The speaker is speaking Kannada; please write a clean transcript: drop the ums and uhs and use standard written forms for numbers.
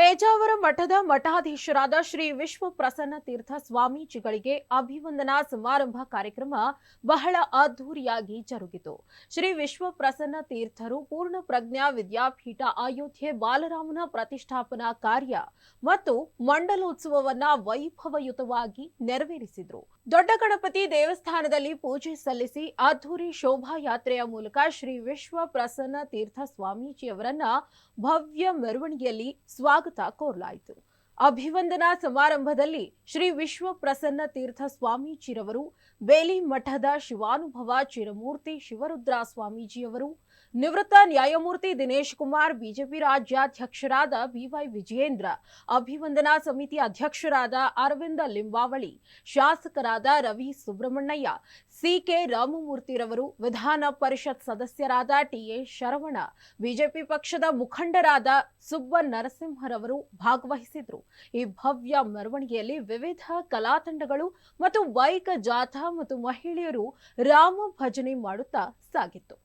ಪೇಜಾವರ ಮಠದ ಮಠಾಧೀಶರಾದ ಶ್ರೀ ವಿಶ್ವ ಪ್ರಸನ್ನ ತೀರ್ಥ ಸ್ವಾಮೀಜಿಗಳಿಗೆ ಅಭಿವಂದನಾ ಸಮಾರಂಭ ಕಾರ್ಯಕ್ರಮ ಬಹಳ ಅದ್ದೂರಿಯಾಗಿ ಜರುಗಿತು. ಶ್ರೀ ವಿಶ್ವ ಪ್ರಸನ್ನ ತೀರ್ಥರು ಪೂರ್ಣ ಪ್ರಜ್ಞಾ ವಿದ್ಯಾಪೀಠ ಅಯೋಧ್ಯೆ ಬಾಲರಾಮನ ಪ್ರತಿಷ್ಠಾಪನಾ ಕಾರ್ಯ ಮತ್ತು ಮಂಡಲೋತ್ಸವವನ್ನ ವೈಭವಯುತವಾಗಿ ನೆರವೇರಿಸಿದರು. ದೊಡ್ಡ ಗಣಪತಿ ದೇವಸ್ಥಾನದಲ್ಲಿ ಪೂಜೆ ಸಲ್ಲಿಸಿ ಅದ್ದೂರಿ ಶೋಭಾಯಾತ್ರೆಯ ಮೂಲಕ ಶ್ರೀ ವಿಶ್ವ ಪ್ರಸನ್ನ ತೀರ್ಥ ಸ್ವಾಮೀಜಿಯವರನ್ನ ಭವ್ಯ ಮೆರವಣಿಗೆಯಲ್ಲಿ ಸ್ವಾಗತ ಕೋರಲಾಯಿತು. ಅಭಿವಂದನಾ ಸಮಾರಂಭದಲ್ಲಿ ಶ್ರೀ ವಿಶ್ವ ಪ್ರಸನ್ನ ತೀರ್ಥ ಸ್ವಾಮೀಜಿರವರು, ಬೇಲಿ ಮಠದ ಶಿವಾನುಭವ ಚಿರಮೂರ್ತಿ ಶಿವರುದ್ರ ಸ್ವಾಮೀಜಿಯವರು, ನಿವೃತ್ತ ನ್ಯಾಯಮೂರ್ತಿ ದಿನೇಶ್ ಕುಮಾರ್, ಬಿಜೆಪಿ ರಾಜ್ಯಾಧ್ಯಕ್ಷರಾದ ಬಿವೈ ವಿಜಯೇಂದ್ರ, ಅಭಿವಂದನಾ ಸಮಿತಿ ಅಧ್ಯಕ್ಷರಾದ ಅರವಿಂದ ಲಿಂಬಾವಳಿ, ಶಾಸಕರಾದ ರವಿ ಸುಬ್ರಹ್ಮಣ್ಯಯ್ಯ, ಸಿಕೆ ರಾಮಮೂರ್ತಿರವರು, ವಿಧಾನ ಪರಿಷತ್ ಸದಸ್ಯರಾದ ಟಿಎ ಶರವಣ, ಬಿಜೆಪಿ ಪಕ್ಷದ ಮುಖಂಡರಾದ ಸುಬ್ಬ ನರಸಿಂಹರವರು ಭಾಗವಹಿಸಿದ್ರು. ಈ ಭವ್ಯ ಮೆರವಣಿಗೆಯಲ್ಲಿ ವಿವಿಧ ಕಲಾ ತಂಡಗಳು ಮತ್ತು ಬೈಕ್ ಜಾಥಾ ಮತ್ತು ಮಹಿಳೆಯರು ರಾಮ ಭಜನೆ ಮಾಡುತ್ತಾ ಸಾಗಿತ್ತು.